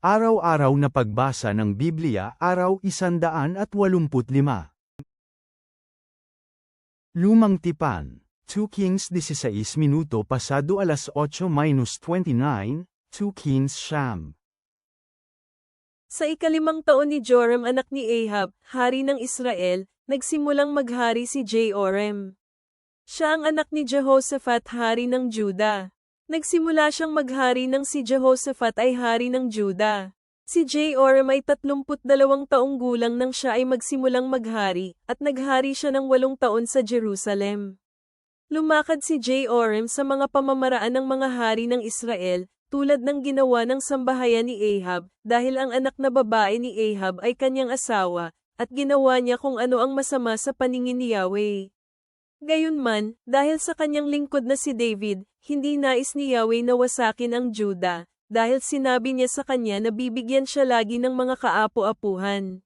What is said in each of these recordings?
Araw-araw na pagbasa ng Biblia, Araw 185. Lumang Tipan, 2 Kings 16 minuto pasado alas 8:29, 2 Kings Siyam. Sa ikalimang taon ni Joram anak ni Ahab, hari ng Israel, nagsimulang maghari si Jehoram. Siya ang anak ni Jehoshaphat, hari ng Juda. Nagsimula siyang maghari nang si Jehoshaphat ay hari ng Juda. Si Jehoram ay 32 taong gulang nang siya ay magsimulang maghari, at naghari siya ng 8 taon sa Jerusalem. Lumakad si Jehoram sa mga pamamaraan ng mga hari ng Israel, tulad ng ginawa ng sambahayan ni Ahab, dahil ang anak na babae ni Ahab ay kanyang asawa, at ginawa niya kung ano ang masama sa paningin ni Yahweh. Gayunman, dahil sa kanyang lingkod na si David, hindi nais ni Yahweh na wasakin ang Juda, dahil sinabi niya sa kanya na bibigyan siya lagi ng mga kaapu-apuhan.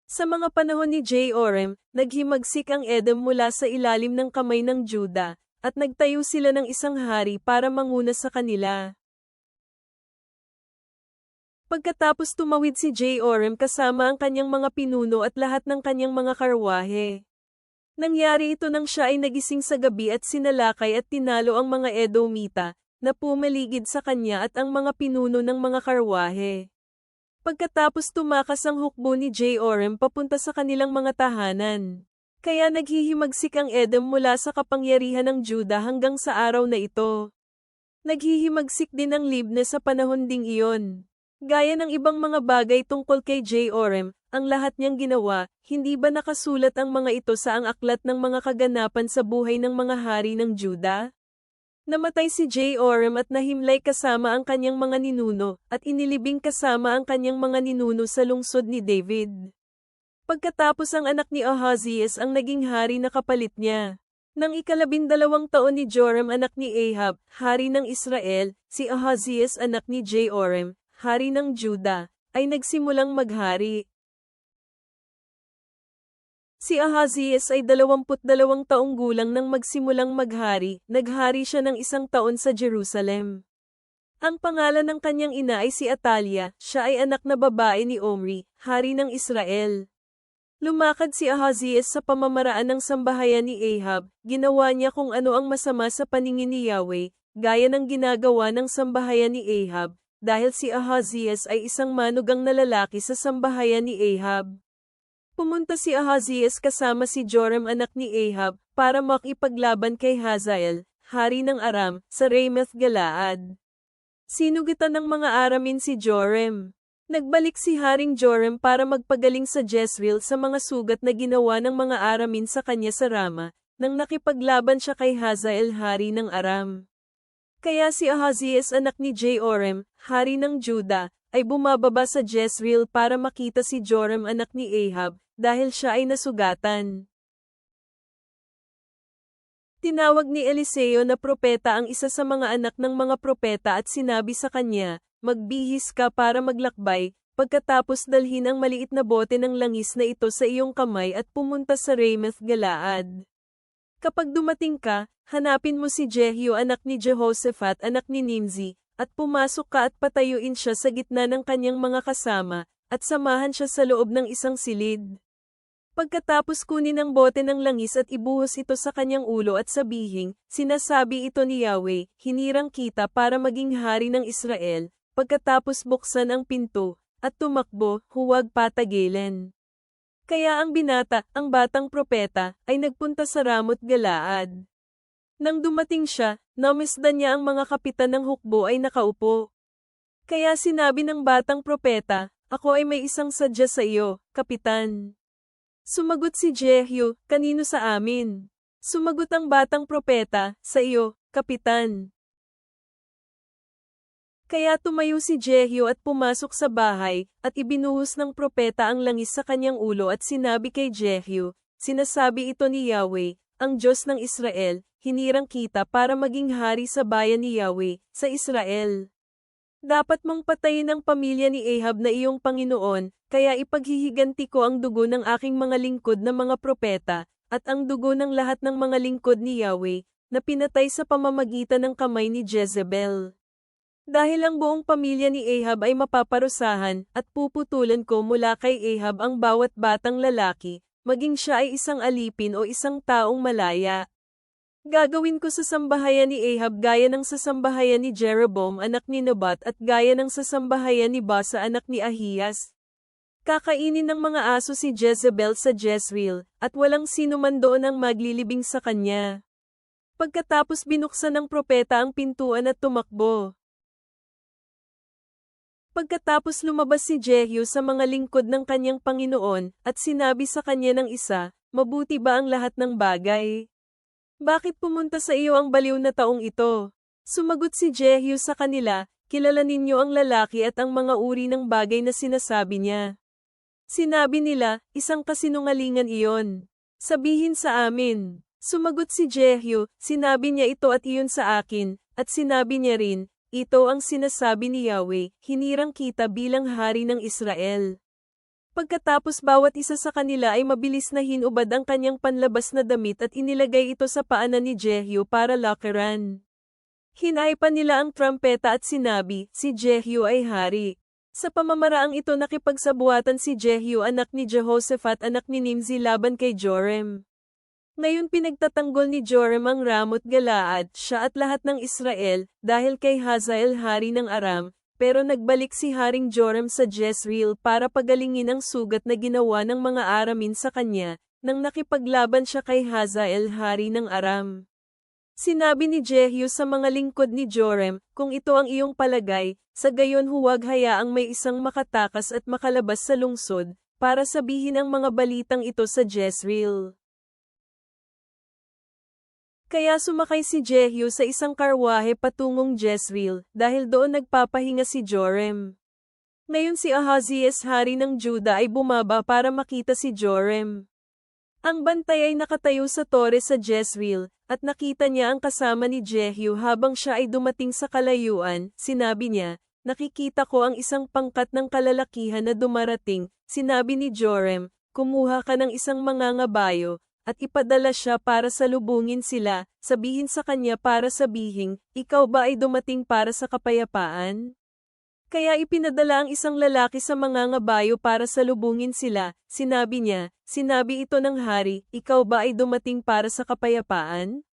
Sa mga panahon ni Jehoram, naghimagsik ang Edom mula sa ilalim ng kamay ng Juda, at nagtayo sila ng isang hari para manguna sa kanila. Pagkatapos tumawid si Jehoram kasama ang kanyang mga pinuno at lahat ng kanyang mga karwahe. Nangyari ito nang siya ay nagising sa gabi at sinalakay at tinalo ang mga Edomita, na pumaligid sa kanya at ang mga pinuno ng mga karwahe. Pagkatapos tumakas ang hukbo ni Jehoram papunta sa kanilang mga tahanan. Kaya naghihimagsik ang Edom mula sa kapangyarihan ng Juda hanggang sa araw na ito. Naghihimagsik din ang Libna sa panahon ding iyon. Gaya ng ibang mga bagay tungkol kay Jehoram, ang lahat niyang ginawa, hindi ba nakasulat ang mga ito sa ang aklat ng mga kaganapan sa buhay ng mga hari ng Juda? Namatay si Jehoram at nahimlay kasama ang kanyang mga ninuno, at inilibing kasama ang kanyang mga ninuno sa lungsod ni David. Pagkatapos ang anak ni Ahazias ang naging hari na kapalit niya. Nang 12 taon ni Joram anak ni Ahab, hari ng Israel, si Ahazias anak ni Jehoram, hari ng Juda, ay nagsimulang maghari. Si Ahazias ay 22 taong gulang nang magsimulang maghari, naghari siya ng 1 taon sa Jerusalem. Ang pangalan ng kanyang ina ay si Atalia, siya ay anak na babae ni Omri, hari ng Israel. Lumakad si Ahazias sa pamamaraan ng sambahayan ni Ahab, ginawa niya kung ano ang masama sa paningin ni Yahweh, gaya ng ginagawa ng sambahayan ni Ahab, dahil si Ahazias ay isang manugang na lalaki sa sambahayan ni Ahab. Pumunta si Ahazias kasama si Joram anak ni Ahab, para makipaglaban kay Hazael, hari ng Aram, sa Ramoth Galaad. Sinugitan ng mga Aramin si Joram. Nagbalik si Haring Joram para magpagaling sa Jezreel sa mga sugat na ginawa ng mga Aramin sa kanya sa Rama, nang nakipaglaban siya kay Hazael hari ng Aram. Kaya si Ahazias anak ni Jehoram, hari ng Juda, ay bumababa sa Jezreel para makita si Joram anak ni Ahab, dahil siya ay nasugatan. Tinawag ni Eliseo na propeta ang isa sa mga anak ng mga propeta at sinabi sa kanya, magbihis ka para maglakbay, pagkatapos dalhin ang maliit na bote ng langis na ito sa iyong kamay at pumunta sa Ramoth Galaad. Kapag dumating ka, hanapin mo si Jehu anak ni Jehoshaphat anak ni Nimzi, at pumasok ka at patayuin siya sa gitna ng kanyang mga kasama, at samahan siya sa loob ng isang silid. Pagkatapos kunin ang bote ng langis at ibuhos ito sa kanyang ulo at sabihin, sinasabi ito ni Yahweh, hinirang kita para maging hari ng Israel, pagkatapos buksan ang pinto, at tumakbo, huwag patagilan. Kaya ang batang propeta, ay nagpunta sa Ramoth Galaad. Nang dumating siya, namasdan niya ang mga kapitan ng hukbo ay nakaupo. Kaya sinabi ng batang propeta, ako ay may isang sadya sa iyo, kapitan. Sumagot si Jehu, kanino sa amin? Sumagot ang batang propeta, sa iyo, kapitan. Kaya tumayo si Jehu at pumasok sa bahay, at ibinuhos ng propeta ang langis sa kanyang ulo at sinabi kay Jehu, sinasabi ito ni Yahweh, ang Diyos ng Israel, hinirang kita para maging hari sa bayan ni Yahweh, sa Israel. Dapat mong patayin ang pamilya ni Ahab na iyong Panginoon, kaya ipaghihiganti ko ang dugo ng aking mga lingkod na mga propeta, at ang dugo ng lahat ng mga lingkod ni Yahweh, na pinatay sa pamamagitan ng kamay ni Jezebel. Dahil ang buong pamilya ni Ahab ay mapaparusahan, at puputulan ko mula kay Ahab ang bawat batang lalaki, maging siya ay isang alipin o isang taong malaya. Gagawin ko sa sambahayan ni Ahab gaya ng sasambahayan ni Jeroboam anak ni Nebat at gaya ng sasambahayan ni Basa anak ni Ahiyas. Kakainin ng mga aso si Jezebel sa Jezreel, at walang sino man doon ang maglilibing sa kanya. Pagkatapos binuksan ng propeta ang pintuan at tumakbo. Pagkatapos lumabas si Jehu sa mga lingkod ng kanyang Panginoon, at sinabi sa kanya ng isa, "Mabuti ba ang lahat ng bagay? Bakit pumunta sa iyo ang baliw na taong ito?" Sumagot si Jehu sa kanila, "Kilala ninyo ang lalaki at ang mga uri ng bagay na sinasabi niya." Sinabi nila, "Isang kasinungalingan iyon. Sabihin sa amin." Sumagot si Jehu, "Sinabi niya ito at iyon sa akin," at sinabi niya rin, "Ito ang sinasabi ni Yahweh, hinirang kita bilang hari ng Israel." Pagkatapos bawat isa sa kanila ay mabilis na hinubad ang kanyang panlabas na damit at inilagay ito sa paanan ni Jehu para lakaran. Hinaipan nila ang trumpeta at sinabi, "Si Jehu ay hari." Sa pamamaraang ito nakipagsabuatan si Jehu anak ni Jehoshaphat anak ni Nimzi laban kay Joram. Ngayon pinagtatanggol ni Joram ang Ramoth Galaad, siya at lahat ng Israel, dahil kay Hazael hari ng Aram, pero nagbalik si Haring Joram sa Jezreel para pagalingin ang sugat na ginawa ng mga Aramin sa kanya, nang nakipaglaban siya kay Hazael hari ng Aram. Sinabi ni Jehu sa mga lingkod ni Joram, "Kung ito ang iyong palagay, sa gayon huwag hayaang may isang makatakas at makalabas sa lungsod, para sabihin ang mga balitang ito sa Jezreel." Kaya sumakay si Jehu sa isang karwahe patungong Jezreel, dahil doon nagpapahinga si Joram. Ngayon si Ahazias hari ng Juda ay bumaba para makita si Joram. Ang bantay ay nakatayo sa tore sa Jezreel, at nakita niya ang kasama ni Jehu habang siya ay dumating sa kalayuan. Sinabi niya, "Nakikita ko ang isang pangkat ng kalalakihan na dumarating." Sinabi ni Joram, "Kumuha ka ng isang mangangabayo, at ipadala siya para salubungin sila, sabihin sa kanya para sabihing, 'Ikaw ba ay dumating para sa kapayapaan?'" Kaya ipinadala ang isang lalaki sa mangangabayo para salubungin sila. Sinabi niya, "Sinabi ito ng hari, 'Ikaw ba ay dumating para sa kapayapaan?'"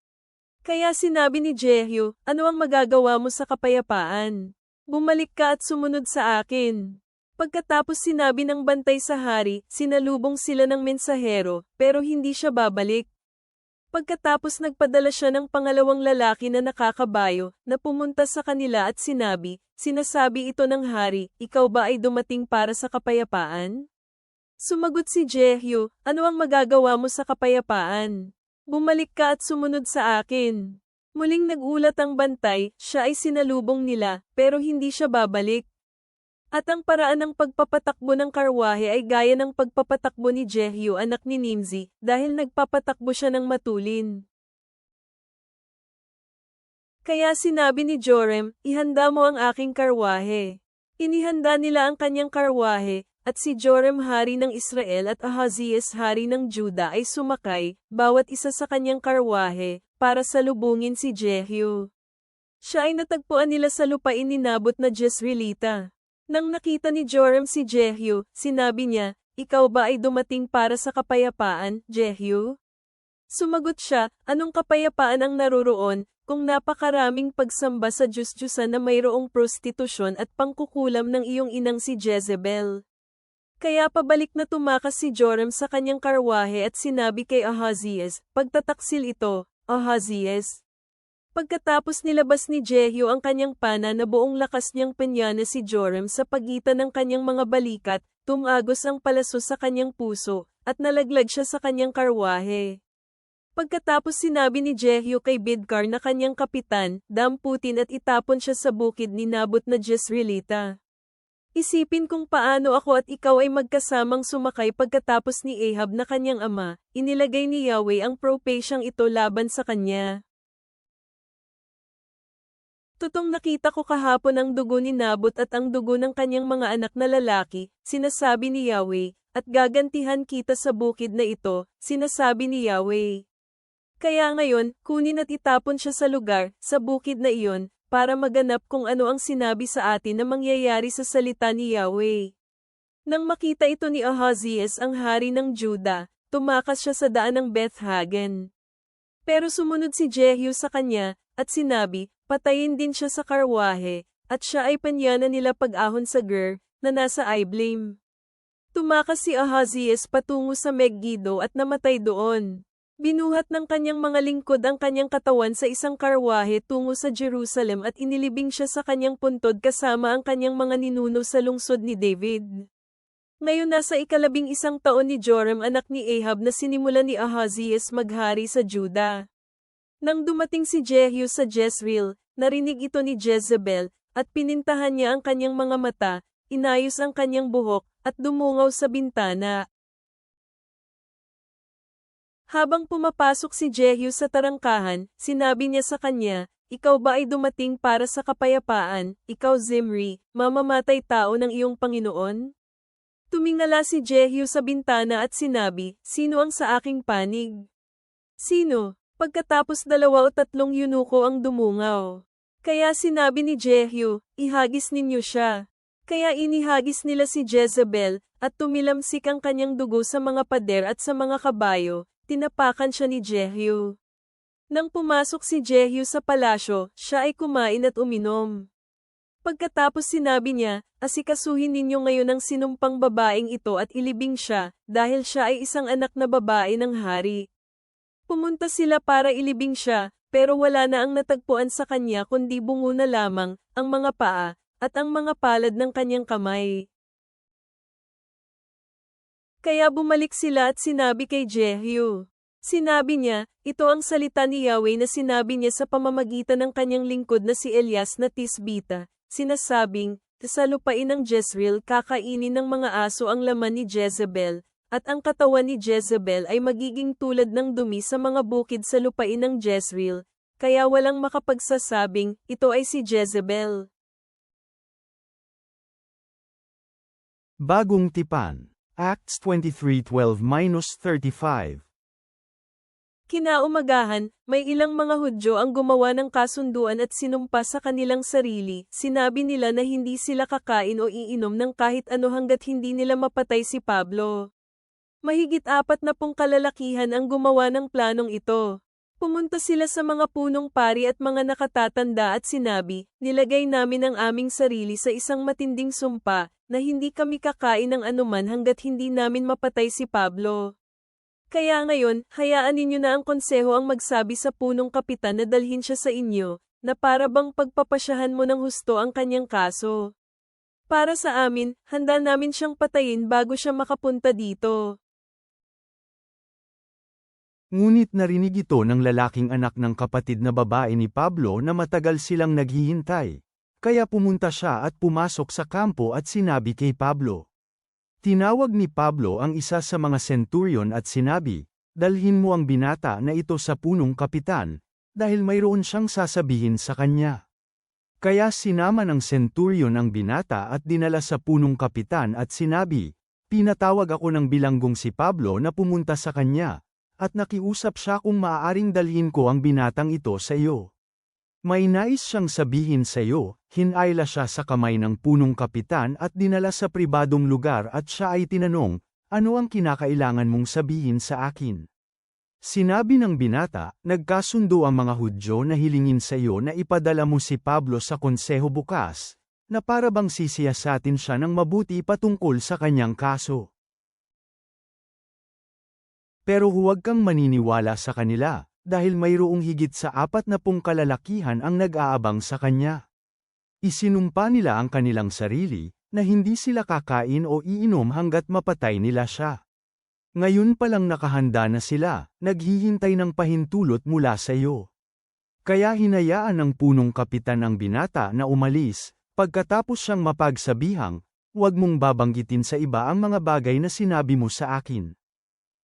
Kaya sinabi ni Jehu, "Ano ang magagawa mo sa kapayapaan? Bumalik ka at sumunod sa akin." Pagkatapos sinabi ng bantay sa hari, sinalubong sila ng mensahero, pero hindi siya babalik. Pagkatapos nagpadala siya ng pangalawang lalaki na nakakabayo, na pumunta sa kanila at sinabi, "Sinasabi ito ng hari, 'Ikaw ba ay dumating para sa kapayapaan?'" Sumagot si Jehu, "Ano ang magagawa mo sa kapayapaan? Bumalik ka at sumunod sa akin." Muling nagulat ang bantay, siya ay sinalubong nila, pero hindi siya babalik. At ang paraan ng pagpapatakbo ng karwahe ay gaya ng pagpapatakbo ni Jehu anak ni Nimzi, dahil nagpapatakbo siya ng matulin. Kaya sinabi ni Joram, "Ihanda mo ang aking karwahe." Inihanda nila ang kanyang karwahe, at si Joram hari ng Israel at Ahazias hari ng Juda ay sumakay, bawat isa sa kanyang karwahe, para salubungin si Jehu. Siya ay natagpuan nila sa lupain ni Nabot na Jezreelita. Nang nakita ni Joram si Jehu, sinabi niya, "Ikaw ba ay dumating para sa kapayapaan, Jehu?" Sumagot siya, "Anong kapayapaan ang naroroon, kung napakaraming pagsamba sa Diyos-Diyusan na mayroong prostitusyon at pangkukulam ng iyong inang si Jezebel?" Kaya pabalik na tumakas si Joram sa kanyang karwahe at sinabi kay Ahazias, "Pagtataksil ito, Ahazias." Pagkatapos nilabas ni Jehu ang kanyang pana na buong lakas niyang penyana si Joram sa pagitan ng kanyang mga balikat, tumagos ang palaso sa kanyang puso, at nalaglag siya sa kanyang karwahe. Pagkatapos sinabi ni Jehu kay Bidkar na kanyang kapitan, "Damputin at itapon siya sa bukid ni Nabot na Jezreelita. Isipin kung paano ako at ikaw ay magkasamang sumakay pagkatapos ni Ahab na kanyang ama, inilagay ni Yahweh ang propesyang ito laban sa kanya. Tutong nakita ko kahapon ang dugo ni Nabot at ang dugo ng kanyang mga anak na lalaki, sinasabi ni Yahweh, at gagantihan kita sa bukid na ito, sinasabi ni Yahweh. Kaya ngayon, kunin at itapon siya sa lugar, sa bukid na iyon, para maganap kung ano ang sinabi sa atin na mangyayari sa salita ni Yahweh. Nang makita ito ni Ahazias ang hari ng Juda, tumakas siya sa daan ng Beth-Hagen. Pero sumunod si Jehu sa kanya, at sinabi, patayin din siya sa karwahe, at siya ay panyanan nila pag-ahon sa Ger, na nasa Iblim. Tumakas si Ahazias patungo sa Megiddo at namatay doon. Binuhat ng kanyang mga lingkod ang kanyang katawan sa isang karwahe tungo sa Jerusalem at inilibing siya sa kanyang puntod kasama ang kanyang mga ninuno sa lungsod ni David. Ngayon nasa 11 taon ni Joram anak ni Ahab na sinimulan ni Ahazias maghari sa Juda. Nang dumating si Jehu sa Jezreel, narinig ito ni Jezebel, at pinintahan niya ang kanyang mga mata, inayos ang kanyang buhok, at dumungaw sa bintana. Habang pumapasok si Jehu sa tarangkahan, sinabi niya sa kanya, ikaw ba ay dumating para sa kapayapaan, ikaw Zimri, mamamatay tao ng iyong Panginoon? Tumingala si Jehu sa bintana at sinabi, sino ang sa aking panig? Sino? Pagkatapos 2 o 3 yunuko ang dumungaw. Kaya sinabi ni Jehu, ihagis ninyo siya. Kaya inihagis nila si Jezebel, at tumilamsik ang kanyang dugo sa mga pader at sa mga kabayo, tinapakan siya ni Jehu. Nang pumasok si Jehu sa palasyo, siya ay kumain at uminom. Pagkatapos sinabi niya, asikasuhin ninyo ngayon ang sinumpang babaeng ito at ilibing siya, dahil siya ay isang anak na babae ng hari. Pumunta sila para ilibing siya, pero wala na ang natagpuan sa kanya kundi bungo na lamang, ang mga paa, at ang mga palad ng kanyang kamay. Kaya bumalik sila at sinabi kay Jehu. Sinabi niya, ito ang salita ni Yahweh na sinabi niya sa pamamagitan ng kanyang lingkod na si Elias na Tisbita, sinasabing, sa lupain ng Jezreel kakainin ng mga aso ang laman ni Jezebel, at ang katawan ni Jezebel ay magiging tulad ng dumi sa mga bukid sa lupain ng Jezreel, kaya walang makapagsasabing, ito ay si Jezebel. Bagong Tipan, Acts 23:12-35. Kinaumagahan, may ilang mga Hudyo ang gumawa ng kasunduan at sinumpa sa kanilang sarili, sinabi nila na hindi sila kakain o iinom ng kahit ano hanggat hindi nila mapatay si Pablo. Mahigit 40 kalalakihan ang gumawa ng planong ito. Pumunta sila sa mga punong pari at mga nakatatanda at sinabi, nilagay namin ang aming sarili sa isang matinding sumpa, na hindi kami kakain ng anuman hanggat hindi namin mapatay si Pablo. Kaya ngayon, hayaan ninyo na ang konseho ang magsabi sa punong kapitan na dalhin siya sa inyo, na para bang pagpapasyahan mo ng husto ang kanyang kaso. Para sa amin, handa namin siyang patayin bago siya makapunta dito. Ngunit narinig ito ng lalaking anak ng kapatid na babae ni Pablo na matagal silang naghihintay. Kaya pumunta siya at pumasok sa kampo at sinabi kay Pablo. Tinawag ni Pablo ang isa sa mga centurion at sinabi, dalhin mo ang binata na ito sa punong kapitan, dahil mayroon siyang sasabihin sa kanya. Kaya sinama ng centurion ang binata at dinala sa punong kapitan at sinabi, pinatawag ako ng bilanggong si Pablo na pumunta sa kanya, at nakiusap siya kung maaaring dalhin ko ang binatang ito sa iyo. May nais siyang sabihin sa iyo, hinayla siya sa kamay ng punong kapitan at dinala sa pribadong lugar at siya ay tinanong, ano ang kinakailangan mong sabihin sa akin? Sinabi ng binata, nagkasundo ang mga Hudyo na hilingin sa iyo na ipadala mo si Pablo sa konseho bukas, na para bang sisiyasatin siya ng mabuti patungkol sa kanyang kaso. Pero huwag kang maniniwala sa kanila. Dahil mayroong higit sa 40 kalalakihan ang nag-aabang sa kanya. Isinumpa nila ang kanilang sarili, na hindi sila kakain o iinom hanggat mapatay nila siya. Ngayon palang nakahanda na sila, naghihintay ng pahintulot mula sa iyo. Kaya hinayaan ng punong kapitan ang binata na umalis, pagkatapos siyang mapagsabihang, huwag mong babanggitin sa iba ang mga bagay na sinabi mo sa akin.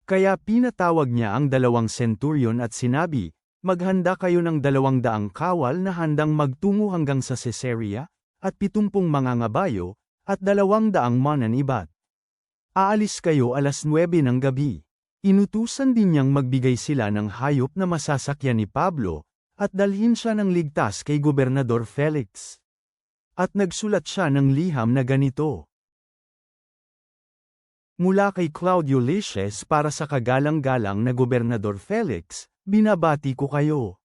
Kaya pinatawag niya ang 2 centurion at sinabi, maghanda kayo ng 200 kawal na handang magtungo hanggang sa Caesarea, at 70 mangangabayo, at 200 mananibat. Aalis kayo 9:00 ng gabi. Inutusan din niyang magbigay sila ng hayop na masasakyan ni Pablo, at dalhin siya ng ligtas kay Gobernador Felix. At nagsulat siya ng liham na ganito. Mula kay Claudio Lysias para sa kagalang-galang na Gobernador Felix, binabati ko kayo.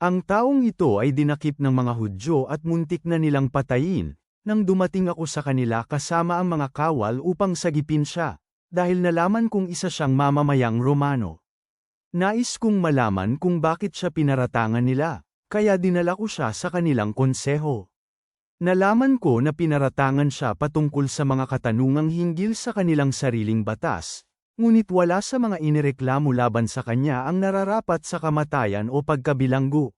Ang taong ito ay dinakip ng mga Hudyo at muntik na nilang patayin, nang dumating ako sa kanila kasama ang mga kawal upang sagipin siya, dahil nalaman kong isa siyang mamamayang Romano. Nais kong malaman kung bakit siya pinaratangan nila, kaya dinala ko siya sa kanilang konseho. Nalaman ko na pinaratangan siya patungkol sa mga katanungang hinggil sa kanilang sariling batas, ngunit wala sa mga inireklamo laban sa kanya ang nararapat sa kamatayan o pagkabilanggo.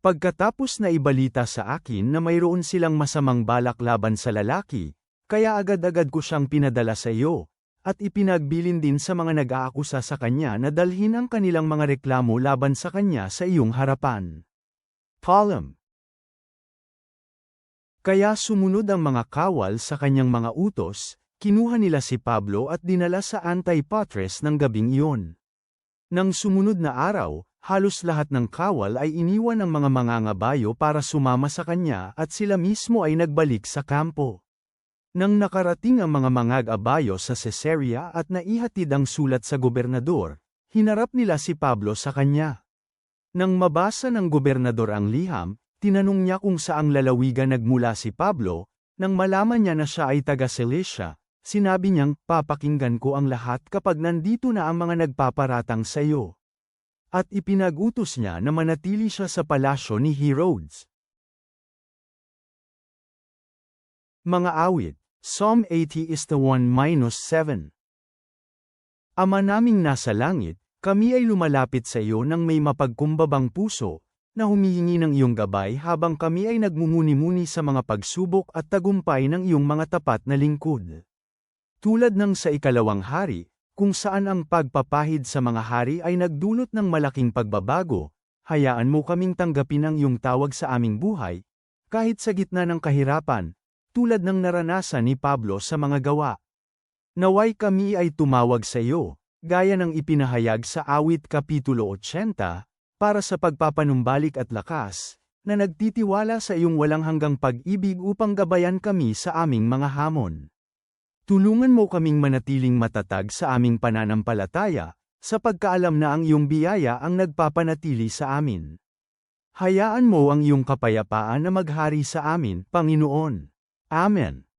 Pagkatapos na ibalita sa akin na mayroon silang masamang balak laban sa lalaki, kaya agad-agad ko siyang pinadala sa iyo, at ipinagbilin din sa mga nag-aakusa sa kanya na dalhin ang kanilang mga reklamo laban sa kanya sa iyong harapan. Column. Kaya sumunod ang mga kawal sa kanyang mga utos, kinuha nila si Pablo at dinala sa Antipatres ng gabing iyon. Nang sumunod na araw, halos lahat ng kawal ay iniwan ng mga mangangabayo para sumama sa kanya at sila mismo ay nagbalik sa kampo. Nang nakarating ang mga mangag-abayo sa Caesarea at naihatid ang sulat sa gobernador, hinarap nila si Pablo sa kanya. Nang mabasa ng gobernador ang liham, tinanong niya kung saang lalawigan nagmula si Pablo. Nang malaman niya na siya ay taga Cilicia, sinabi niyang, papakinggan ko ang lahat kapag nandito na ang mga nagpaparatang sa iyo. At ipinag-utos niya na manatili siya sa palasyo ni Herodes. Mga awit, Psalm 80:1-7. Ama naming nasa langit, kami ay lumalapit sa iyo ng may mapagkumbabang puso, na humihingi ng iyong gabay habang kami ay nagmumuni-muni sa mga pagsubok at tagumpay ng iyong mga tapat na lingkod. Tulad ng sa ikalawang hari, kung saan ang pagpapahid sa mga hari ay nagdulot ng malaking pagbabago, hayaan mo kaming tanggapin ang iyong tawag sa aming buhay, kahit sa gitna ng kahirapan, tulad ng naranasan ni Pablo sa mga gawa. Naway kami ay tumawag sa iyo, gaya ng ipinahayag sa Awit Kapitulo 80, para sa pagpapanumbalik at lakas, na nagtitiwala sa iyong walang hanggang pag-ibig upang gabayan kami sa aming mga hamon. Tulungan mo kaming manatiling matatag sa aming pananampalataya, sa pagkaalam na ang iyong biyaya ang nagpapanatili sa amin. Hayaan mo ang iyong kapayapaan na maghari sa amin, Panginoon. Amen.